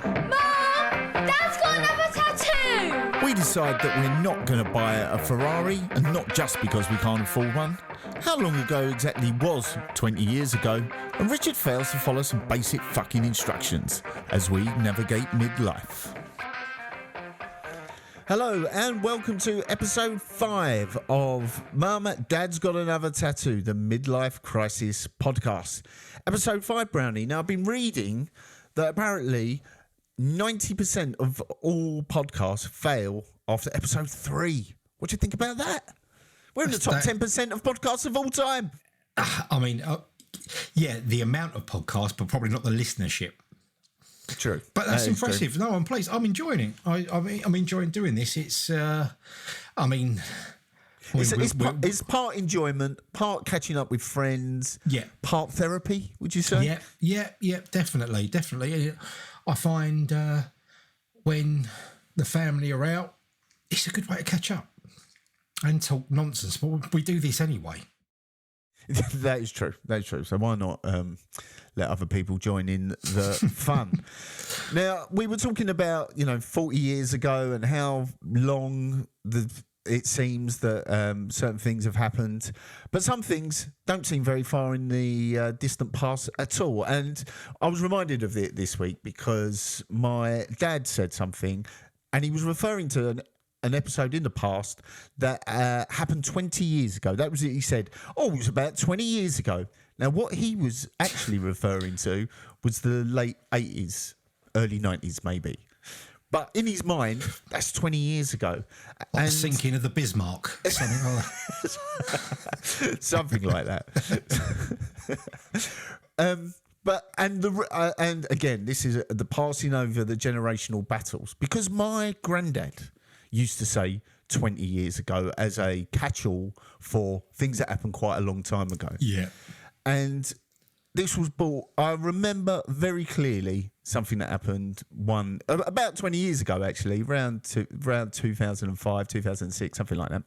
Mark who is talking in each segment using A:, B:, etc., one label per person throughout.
A: Mum! Dad's got another tattoo!
B: We decide that we're not going to buy a Ferrari, and not just because we can't afford one. How long ago exactly was 20 years ago? And Richard fails to follow some basic fucking instructions as we navigate midlife. Hello and welcome to episode 5 of Mum, Dad's Got Another Tattoo, the Midlife Crisis podcast. Episode 5, Brownie. Now, I've been reading that apparently 90% of all podcasts fail after episode 3. What do you think about that? We're in the top 10% of podcasts of all time.
C: Yeah, the amount of podcasts, but probably not the listenership.
B: True.
C: But that's impressive. True. No, I'm pleased. I'm enjoying it. I'm enjoying doing this. It's
B: part enjoyment, part catching up with friends.
C: Yeah.
B: Part therapy, would you say?
C: Yeah, definitely. I find when the family are out, it's a good way to catch up and talk nonsense. But we do this anyway.
B: That is true. So why not let other people join in the fun? Now, we were talking about, 40 years ago and how long it seems that certain things have happened. But some things don't seem very far in the distant past at all. And I was reminded of it this week because my dad said something and he was referring to an episode in the past that happened 20 years ago. That was it. He said, it was about 20 years ago. Now, what he was actually referring to was the late 80s, early 90s, maybe. But in his mind, that's 20 years ago.
C: Like the sinking of the Bismarck. Something like
B: that. Something like that. And again, this is the passing over the generational battles. Because my granddad used to say 20 years ago as a catch-all for things that happened quite a long time ago.
C: Yeah.
B: And this was bought, I remember very clearly something that happened about 20 years ago, actually, around 2005, 2006, something like that.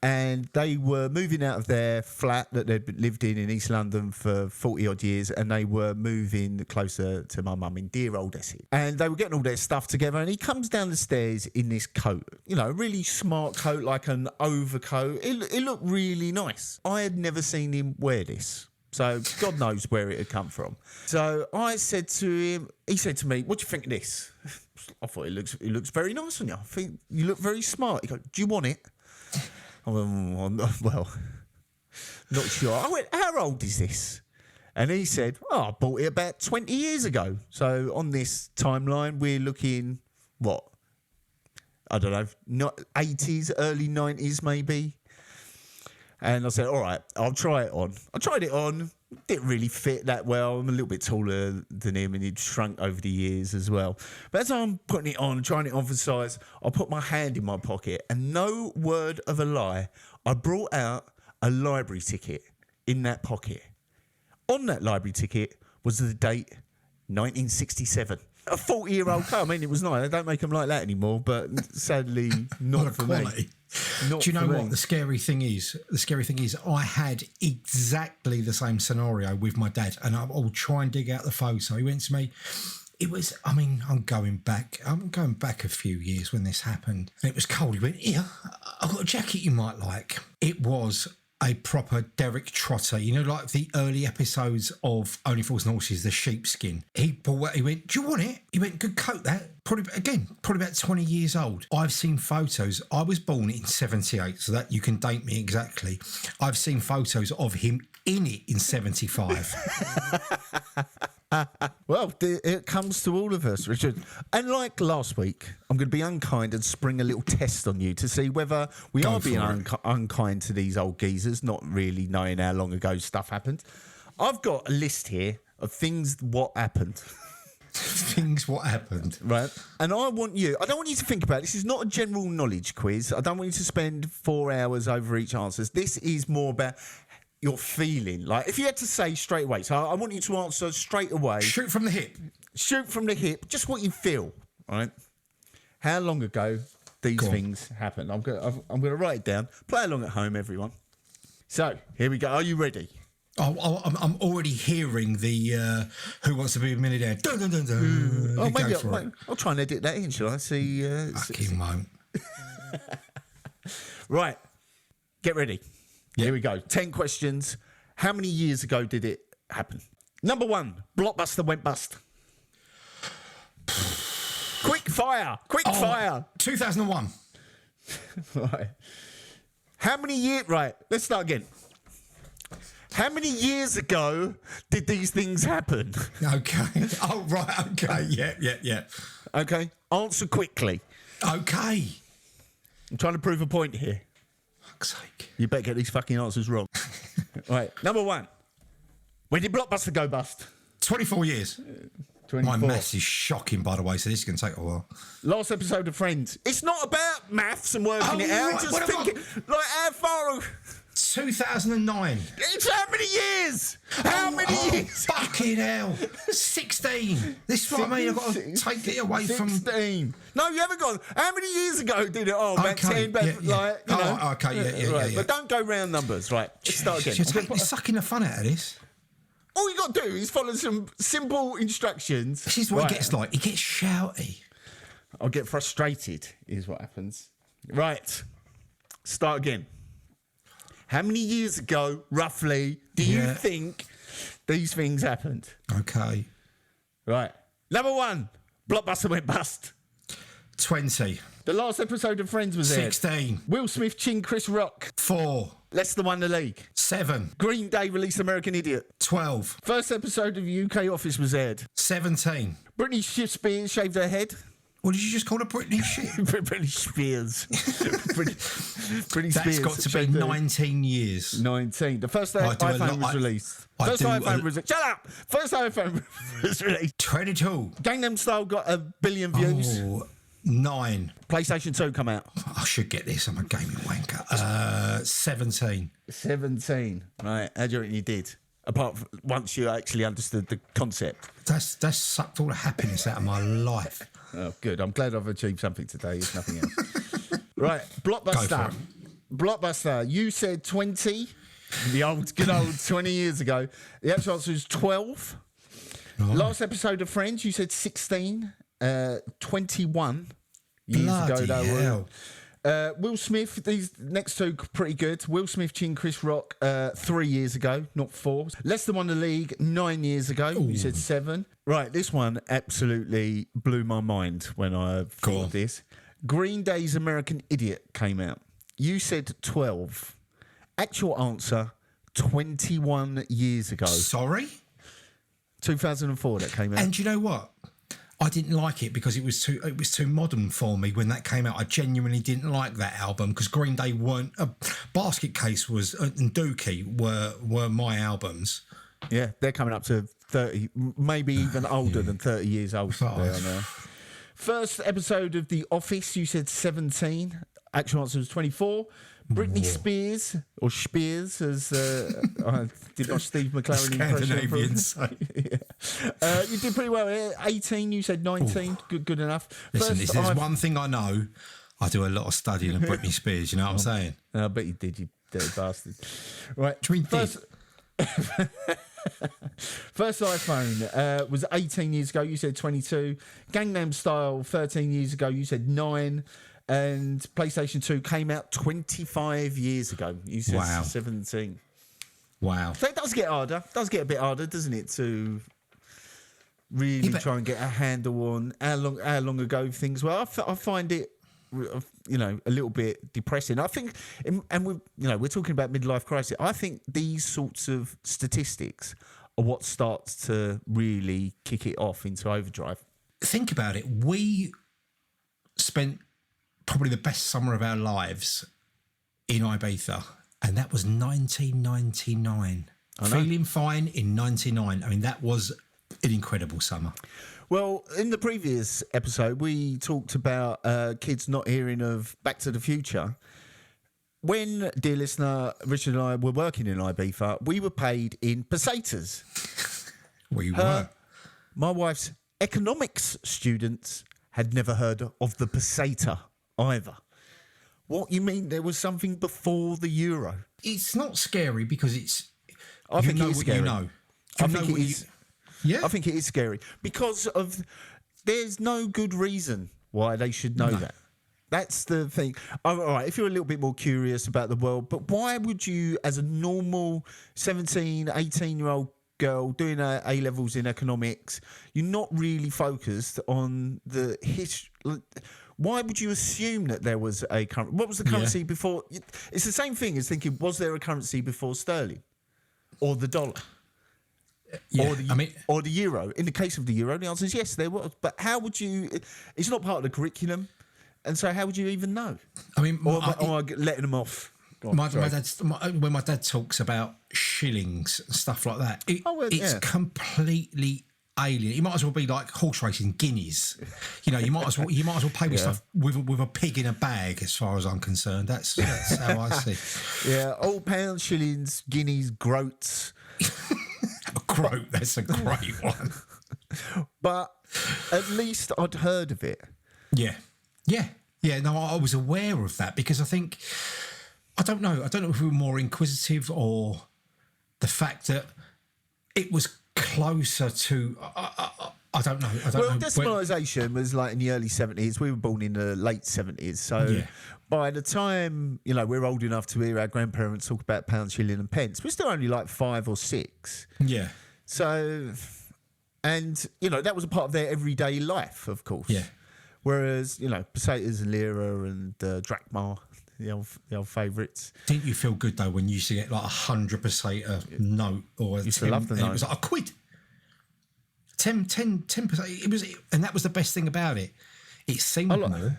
B: And they were moving out of their flat that they'd lived in East London for 40 odd years, and they were moving closer to my mum in dear old Essex. And they were getting all their stuff together, and he comes down the stairs in this coat, a really smart coat, like an overcoat. It looked really nice. I had never seen him wear this, so God knows where it had come from. So I said to him, he said to me, "What do you think of this?" I thought it looks very nice on you. I think you look very smart. He goes, "Do you want it?" I went, well, not sure. I went, "How old is this?" And he said, "I bought it about 20 years ago." So on this timeline, we're looking, I don't know, not 80s, early 90s maybe. And I said, "All right, I'll try it on." I tried it on. Didn't really fit that well. I'm a little bit taller than him and he'd shrunk over the years as well. But as I'm putting it on, trying it on for size, I put my hand in my pocket and no word of a lie, I brought out a library ticket in that pocket. On that library ticket was the date 1967. A 40-year-old car. I mean, it was nice. They don't make them like that anymore, but sadly not for me.
C: Do you know what the scary thing is? The scary thing is I had exactly the same scenario with my dad, and I'll try and dig out the photo. He went to me. It was, I'm going back a few years when this happened. And it was cold. He went, "Here, I've got a jacket you might like." It was a proper Derek Trotter, like the early episodes of Only Fools and Horses, the sheepskin. He went, "Do you want it?" He went, "Good coat that." Probably about 20 years old. I've seen photos. I was born in 78, so that you can date me exactly. I've seen photos of him in it in 75.
B: Well, it comes to all of us, Richard. And like last week, I'm going to be unkind and spring a little test on you to see whether we are being unkind to these old geezers, not really knowing how long ago stuff happened. I've got a list here of what happened.
C: What happened.
B: Right. And I don't want you to think about it. This is not a general knowledge quiz. I don't want you to spend 4 hours over each answer. This is more about your feeling. Like, if you had to say straight away, so I want you to answer straight away.
C: Shoot from the hip.
B: Just what you feel, right? How long ago these things happened. I'm going to write it down. Play along at home, everyone. So, here we go. Are you ready?
C: I'm already hearing the Who Wants to Be a Millionaire. Dun, dun, dun, dun.
B: Oh,
C: You
B: maybe
C: go for it.
B: I'll try and edit that in, shall I? See.
C: Fucking won't.
B: Right. Get ready.
C: Yeah.
B: Here we go. 10 questions. How many years ago did it happen? Number 1, Blockbuster went bust. Quick fire. Quick fire.
C: 2001.
B: Right. How many years... Right, let's start again. How many years ago did these things happen?
C: Okay. Oh, right. Okay. Yeah.
B: Okay. Answer quickly.
C: Okay.
B: I'm trying to prove a point here.
C: Fuck's sake.
B: You better get these fucking answers wrong. Right. Number 1. When did Blockbuster go bust?
C: 24 years.
B: 24.
C: My maths is shocking, by the way, so this is going to take a while.
B: Last episode of Friends. It's not about maths and working it out.
C: Right.
B: Just
C: What
B: thinking, like, how far...
C: 2009.
B: It's how many years? How many years?
C: Fucking hell. 16. This is what I mean. I've got to take it away
B: 16. No, you haven't got... How many years ago did it... Oh, about 10,
C: yeah.
B: like, you know.
C: Oh, okay, yeah.
B: But don't go round numbers. Right, let's start again.
C: You're sucking the fun out of this.
B: All you got to do is follow some simple instructions.
C: This is what he gets like. He gets shouty.
B: I'll get frustrated, is what happens. Right. Start again. How many years ago, roughly, do you think these things happened?
C: Okay.
B: Right. Number 1, Blockbuster went bust.
C: 20.
B: The last episode of Friends was aired.
C: 16.
B: Will Smith chinned Chris Rock.
C: 4.
B: Leicester won the league.
C: 7.
B: Green Day released American Idiot.
C: 12.
B: First episode of UK Office was aired.
C: 17.
B: Britney Spears shaved her head.
C: What did you just call her? Britney shit?
B: Britney Spears. Britney
C: That's
B: Spears.
C: got to be 19 years.
B: 19. The first iPhone was released. First iPhone was... Shut up! First iPhone was released.
C: 22.
B: Gangnam Style got 1 billion views.
C: Oh, 9.
B: PlayStation 2 come out.
C: I should get this. I'm a gaming wanker. 17.
B: 17. Right. How do you reckon you did? Apart from once you actually understood the concept.
C: That's sucked all the happiness out of my life.
B: Oh, good. I'm glad I've achieved something today, if nothing else. Right.
C: Go
B: Blockbuster.
C: for it.
B: Blockbuster. You said 20. The good old 20 years ago. The actual answer is 12.
C: Right.
B: Last episode of Friends, you said 16. 21 years
C: Bloody
B: ago.
C: hell.
B: Will Smith, these next two pretty good. Will Smith chinned Chris Rock 3 years ago, not 4. Leicester won the league 9 years ago. Ooh. You said 7. Right, this one absolutely blew my mind when I thought of this. Green Day's American Idiot came out. You said 12. Actual answer, 21 years ago.
C: Sorry?
B: 2004 that came out.
C: And you know what? I didn't like it because it was too modern for me when that came out. I genuinely didn't like that album because Green Day weren't. Basket Case was and Dookie were my albums.
B: Yeah, they're coming up to 30, maybe even older than 30 years old. They are now. First episode of The Office, you said 17. Actual answer was 24. Britney Spears, or Spears, as did my Steve McLaren
C: Scandinavian
B: impression. Yeah. You did pretty well. 18, you said 19. Good enough.
C: Listen, if there's one thing I know, I do a lot of studying of Britney Spears, you know what I'm saying?
B: I bet you did, you dirty bastard. Right.
C: Do you mean
B: first iPhone was 18 years ago, you said 22. Gangnam Style, 13 years ago, you said 9. And PlayStation 2 came out 25 years ago. You said 17.
C: Wow.
B: So it does get harder. It does get a bit harder, doesn't it, to really try and get a handle on how long ago things were. I find it, a little bit depressing. I think, and we're talking about midlife crisis. I think these sorts of statistics are what starts to really kick it off into overdrive.
C: Think about it. We spent probably the best summer of our lives in Ibiza, and that was 1999. Feeling fine in 99. I mean, that was an incredible summer.
B: Well, in the previous episode, we talked about kids not hearing of Back to the Future. When, dear listener, Richard and I were working in Ibiza, we were paid in pesetas.
C: We were.
B: My wife's economics students had never heard of the peseta either. What, you mean there was something before the euro?
C: It's not scary because
B: I think it is scary.
C: You know.
B: I think it is.
C: Yeah.
B: I think it is scary because of there's no good reason why they should know that. That's the thing. All right, if you're a little bit more curious about the world, but why would you, as a normal 17, 18-year-old girl doing A-levels in economics, you're not really focused on the history? Why would you assume that there was a currency? What was the currency before? It's the same thing as thinking, was there a currency before sterling or the dollar?
C: Yeah,
B: or the euro. In the case of the euro, the answer is yes, there was. But how would you? It's not part of the curriculum, and so how would you even know?
C: I mean,
B: or am I letting them off?
C: When my dad talks about shillings and stuff like that, it's completely alien. It might as well be like horse racing guineas. You know, you might as well pay me stuff with a pig in a bag. As far as I'm concerned, that's how I see.
B: Yeah, old pounds, shillings, guineas, groats.
C: Groat, that's a great one.
B: But at least I'd heard of it.
C: Yeah. No, I was aware of that because I don't know if we were more inquisitive or the fact that it was closer to. I don't know.
B: Well, decimalisation was like in the early 70s. We were born in the late 70s, so. By the time, we're old enough to hear our grandparents talk about pound, shilling and pence, we're still only like 5 or 6.
C: Yeah.
B: So, and, that was a part of their everyday life, of course.
C: Yeah.
B: Whereas, pesetas and lira and drachma, the old favourites.
C: Didn't you feel good, though, when you used to get like 100 peseta note or a 10,
B: love the
C: and
B: note.
C: It was like a quid. 10 peseta. And that was the best thing about it. It seemed more,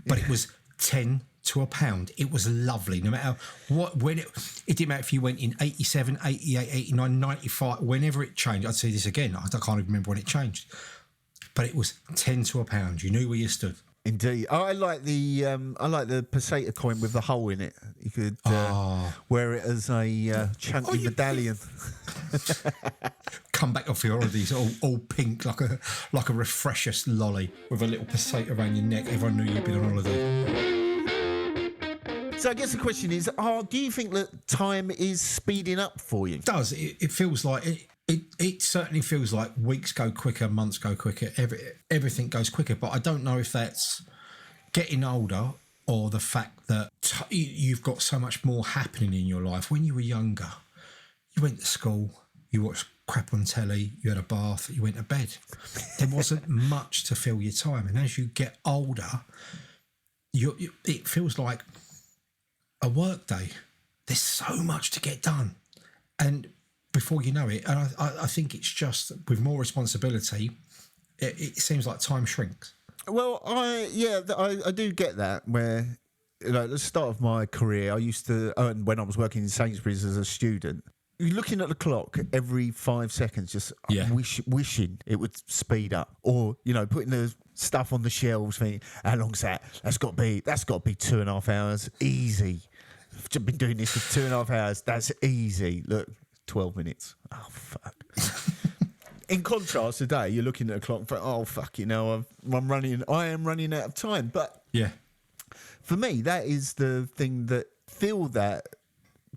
C: but it was 10 to a pound. It was lovely. No matter what, when it didn't matter if you went in 87, 88, 89, 95, whenever it changed. I'd say this again. I can't even remember when it changed. But it was 10 to a pound. You knew where you stood.
B: Indeed. I like the peseta coin with the hole in it. You could wear it as a chunky medallion.
C: Come back off your holidays all pink like a refresher lolly with a little peseta around your neck. Everyone knew you'd been on holiday.
B: So I guess the question is, do you think that time is speeding up for you?
C: It does. It feels like it certainly feels like weeks go quicker, months go quicker, everything goes quicker. But I don't know if that's getting older or the fact that you've got so much more happening in your life. When you were younger, you went to school, you watched crap on telly, you had a bath, you went to bed. There wasn't much to fill your time. And as you get older, it feels like a work day. There's so much to get done. And before you know it, and I think it's just with more responsibility, it seems like time shrinks.
B: Well, I do get that. Where, at the start of my career, I used to earn when I was working in Sainsbury's as a student. You're looking at the clock every 5 seconds, just wishing it would speed up, or putting the stuff on the shelves, thinking, "How long's that? That's got to be 2.5 hours, easy. I've been doing this for 2.5 hours. That's easy. Look, 12 minutes. Oh fuck." In contrast, today you're looking at the clock for I am running out of time. But for me, that is the thing that feel that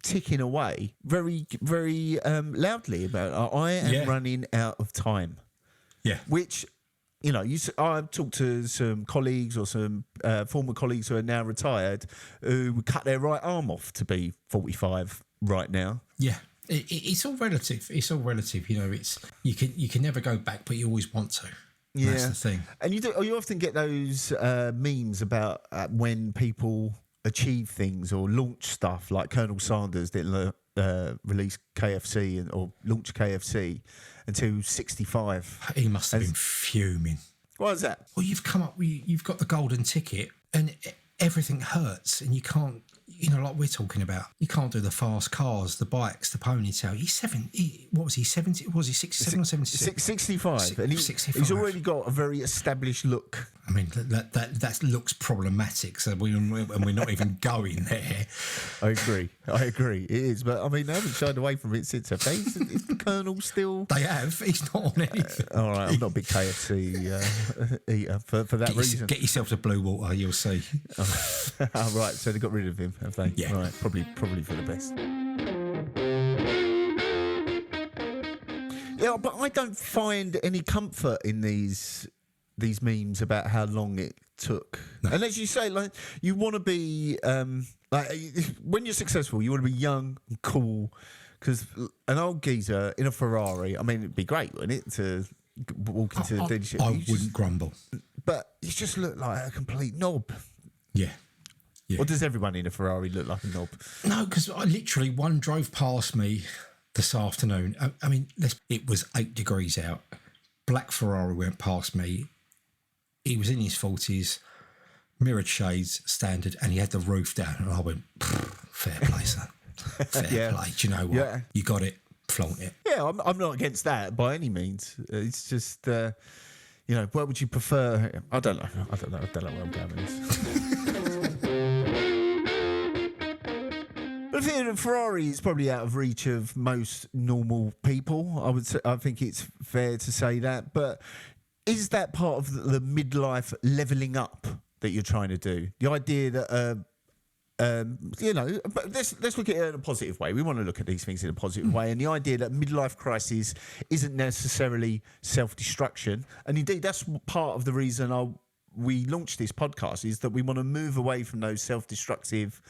B: ticking away very, very loudly about. I am running out of time. Yeah, which. I've talked to some colleagues or some former colleagues who are now retired who would cut their right arm off to be 45 right now. Yeah.
C: It's all relative. It's all relative. It's you can never go back, but you always want to.
B: Yeah.
C: That's the thing.
B: And you often get those memes about when people achieve things or launch stuff, like Colonel Sanders didn't release KFC or launch KFC until 65.
C: He must have been fuming.
B: Why is that?
C: Well, you've come up with, you've got the golden ticket and everything hurts and you can't, like we're talking about, you can't do the fast cars, the bikes, the ponytail. What was he, 70? Was he 67 or 76?
B: 65. And
C: 65.
B: He's already got a very established look.
C: I mean, that looks problematic, so we're not even going there.
B: I agree. It is. But, I mean, they haven't shied away from it since. Have they? Is the Colonel still...
C: They have. He's not on anything.
B: All right, I'm not a big KFC eater for that reason.
C: Get yourself to Blue Water, you'll see.
B: Oh, right, so they got rid of him, have they?
C: Yeah.
B: Right, probably for the best. Yeah, but I don't find any comfort in these memes about how long it took. No. And as you say, like, you want to be like, when you're successful, you want to be young and cool. Because an old geezer in a Ferrari, I mean, it'd be great, wouldn't it, to walk into the dealership?
C: I wouldn't grumble.
B: But you just look like a complete knob.
C: Yeah.
B: Or does everyone in a Ferrari look like a knob?
C: No, because I literally, one drove past me this afternoon. I mean, it was 8 degrees out. Black Ferrari went past me. He was in his 40s, mirrored shades, standard, and he had the roof down. And I went, fair play, son. Fair play. Do you know what? Yeah. You got it. Flaunt it.
B: Yeah, I'm not against that by any means. It's just, you know, what would you prefer? I don't know where I'm going with this. But I think a Ferrari is probably out of reach of most normal people. I think it's fair to say that. But is that part of the midlife levelling up that you're trying to do? The idea that you know, but let's look at it in a positive way. We want to look at these things in a positive way, and the idea that midlife crisis isn't necessarily self-destruction, and indeed that's part of the reason we launched this podcast, is that we want to move away from those self-destructive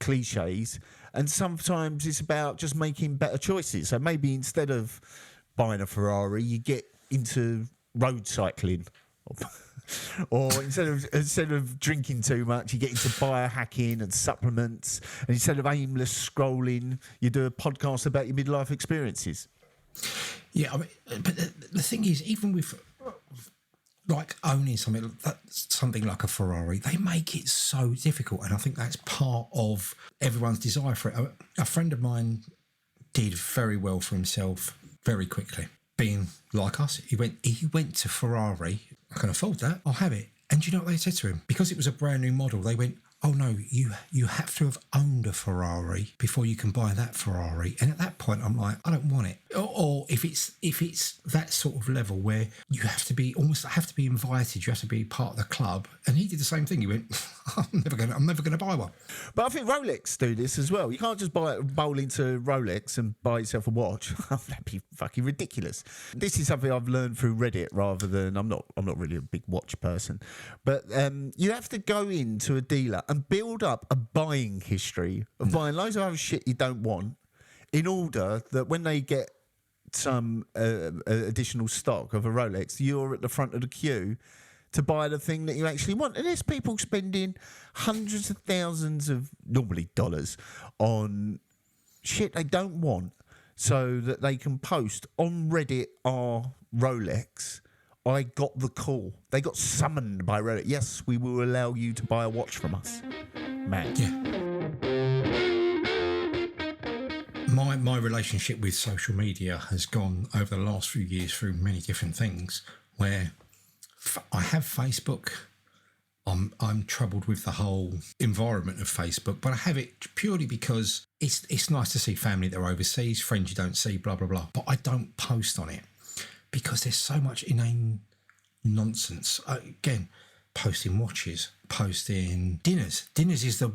B: cliches, and sometimes it's about just making better choices. So maybe instead of buying a Ferrari, you get into road cycling. Or instead of drinking too much, you get into biohacking and supplements. And instead of aimless scrolling, you do a podcast about your midlife experiences.
C: Yeah, I mean, but the thing is, even with like owning something like a Ferrari, they make it so difficult, and I think that's part of everyone's desire for it. A friend of mine did very well for himself very quickly. Being like us, he went to Ferrari. I can afford that. I'll have it. And do you know what they said to him? Because it was a brand new model, they went, oh no, you have to have owned a Ferrari before you can buy that Ferrari. And at that point, I'm like, I don't want it. Or if it's that sort of level where you have to be invited, you have to be part of the club. And he did the same thing. He went, I'm never gonna buy one.
B: But I think Rolex do this as well. You can't just bowl into Rolex and buy yourself a watch. That'd be fucking ridiculous. This is something I've learned through Reddit rather than I'm not really a big watch person. But you have to go into a dealer and build up a buying history of buying loads of other shit you don't want, in order that when they get some additional stock of a Rolex, you're at the front of the queue to buy the thing that you actually want. And there's people spending hundreds of thousands of, normally dollars, on shit they don't want so that they can post on Reddit, our Rolex, I got the call. They got summoned by Rolex. Yes, we will allow you to buy a watch from us. Man.
C: Yeah. My relationship with social media has gone over the last few years through many different things, where I have Facebook. I'm troubled with the whole environment of Facebook, but I have it purely because it's nice to see family that are overseas, friends you don't see, blah, blah, blah. But I don't post on it because there's so much inane nonsense. Again, posting watches, posting dinners. Dinners is the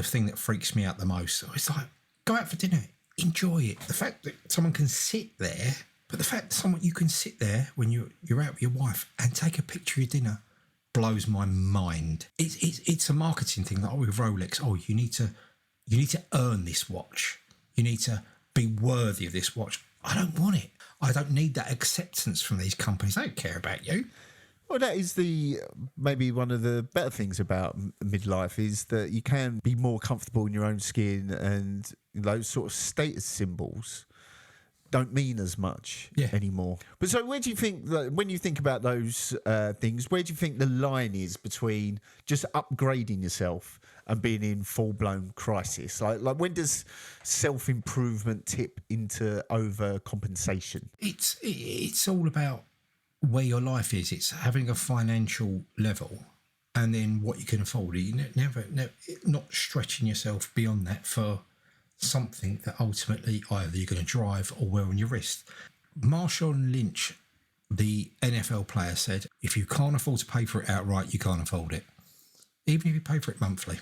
C: thing that freaks me out the most. It's like, go out for dinner, enjoy it. The fact that someone can sit there, but the fact that you can sit there when you're out with your wife and take a picture of your dinner blows my mind. It's a marketing thing, like with Rolex. Oh, you need to earn this watch. You need to be worthy of this watch. I don't want it. I don't need that acceptance from these companies. They don't care about you.
B: Well, that is maybe one of the better things about midlife, is that you can be more comfortable in your own skin, and those sort of status symbols don't mean as much anymore. But so where do you think, that when you think about those things, where do you think the line is between just upgrading yourself and being in full-blown crisis? Like when does self-improvement tip into overcompensation?
C: It's all about where your life is. It's having a financial level and then what you can afford. You never not stretching yourself beyond that for something that ultimately either you're going to drive or wear on your wrist. Marshawn Lynch, the NFL player, said, if you can't afford to pay for it outright, you can't afford it. Even if you pay for it monthly.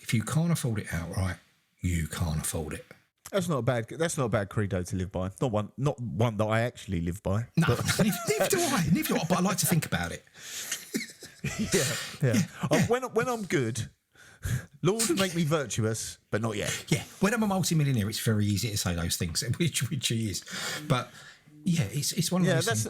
C: If you can't afford it outright, you can't afford it.
B: That's not a bad credo to live by. Not one that I actually live by.
C: No, neither do I. But I like to think about it.
B: Yeah. When I'm good, Lord, make me virtuous, but not yet.
C: Yeah, when I'm a multi-millionaire, it's very easy to say those things, which he is. But yeah, it's one of those things.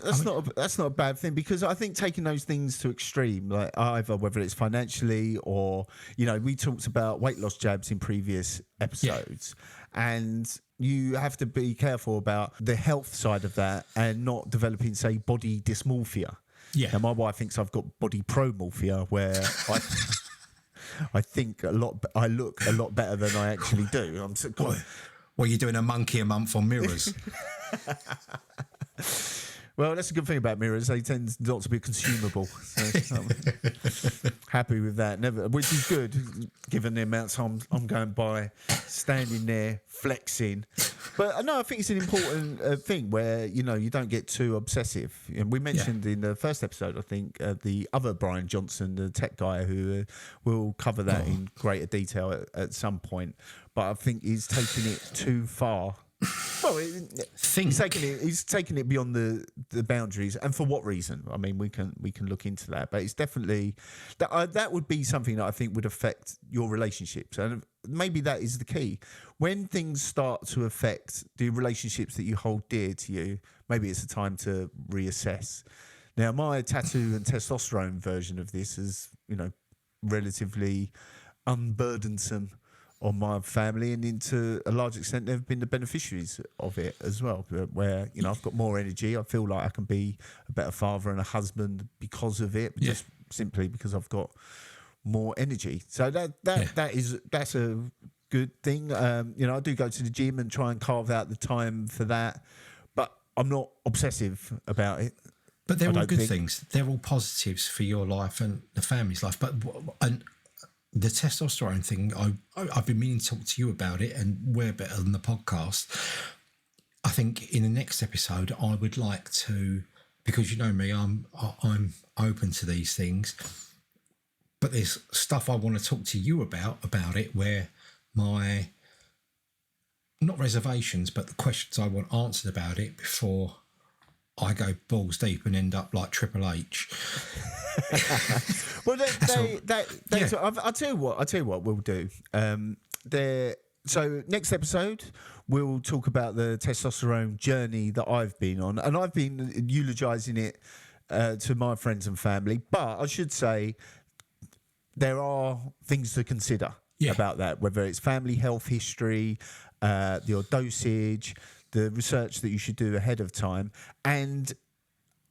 B: That's not a bad thing, because I think taking those things to extreme, like either whether it's financially or, we talked about weight loss jabs in previous episodes, and you have to be careful about the health side of that and not developing, say, body dysmorphia.
C: Yeah.
B: Now, my wife thinks I've got body promorphia, where I think I look a lot better than I actually do.
C: Well, you're doing a monkey a month on mirrors.
B: Well, that's a good thing about mirrors. They tend not to be consumable. So I'm happy with that. Which is good, given the amounts I'm going by, standing there, flexing. But no, I think it's an important thing where, you don't get too obsessive. And we mentioned in the first episode, I think, the other Brian Johnson, the tech guy, who will cover that in greater detail at some point. But I think he's taking it too far. Well, he's taking it beyond the boundaries, and for what reason? I mean, we can look into that, but it's definitely that would be something that I think would affect your relationships, and maybe that is the key. When things start to affect the relationships that you hold dear to you, maybe it's a time to reassess. Now, my tattoo and testosterone version of this is, relatively unburdensome on my family, and to a large extent they've been the beneficiaries of it as well, where I've got more energy. I feel like I can be a better father and a husband because of it, just simply because I've got more energy. So that's a good thing. I do go to the gym and try and carve out the time for that, but I'm not obsessive about it.
C: But they're all good things. They're all positives for your life and the family's life. But the testosterone thing, I've been meaning to talk to you about it, and we're better than the podcast. I think in the next episode, I would like to, because you know me, I'm open to these things, but there's stuff I want to talk to you about it, where my, not reservations, but the questions I want answered about it before I go balls deep and end up like Triple H.
B: Well, I'll tell you what we'll do. So next episode, we'll talk about the testosterone journey that I've been on, and I've been eulogising it to my friends and family. But I should say there are things to consider about that, whether it's family health history, your dosage, the research that you should do ahead of time, and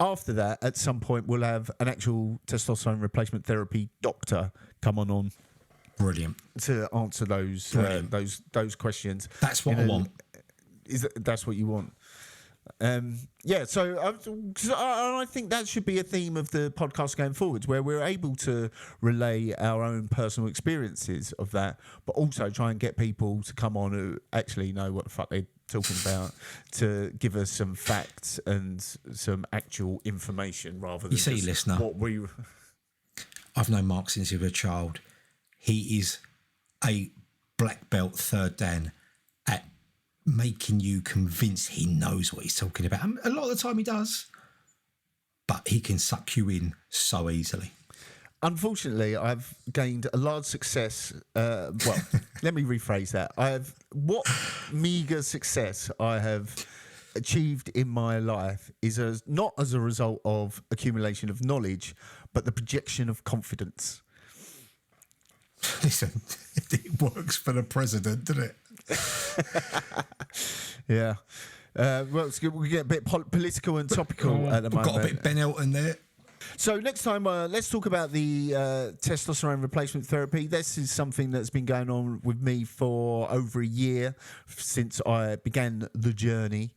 B: after that, at some point, we'll have an actual testosterone replacement therapy doctor come on.
C: Brilliant.
B: To answer those questions.
C: That's what I want.
B: That's what you want? So I think that should be a theme of the podcast going forwards, where we're able to relay our own personal experiences of that, but also try and get people to come on who actually know what the fuck they're talking about, to give us some facts and some actual information rather than
C: listener,
B: what we.
C: I've known Mark since he was a child. He is a black belt third dan at making you convinced he knows what he's talking about. And a lot of the time he does, but he can suck you in so easily.
B: Unfortunately, I've gained a large success. Let me rephrase that. What meagre success I have achieved in my life is not as a result of accumulation of knowledge, but the projection of confidence.
C: Listen, it works for the president, doesn't it?
B: Yeah. It's good. We get a bit political and topical at the moment.
C: Got a bit Ben Elton there.
B: So next time, let's talk about the testosterone replacement therapy. This is something that's been going on with me for over a year, since I began the journey.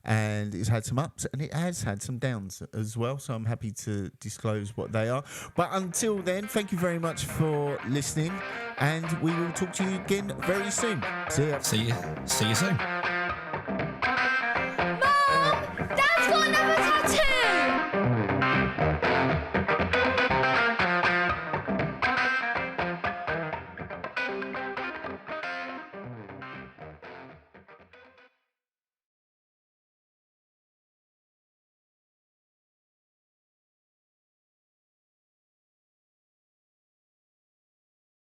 B: And it's had some ups and it has had some downs as well. So I'm happy to disclose what they are. But until then, thank you very much for listening. And we will talk to you again very soon. See ya.
C: See you soon.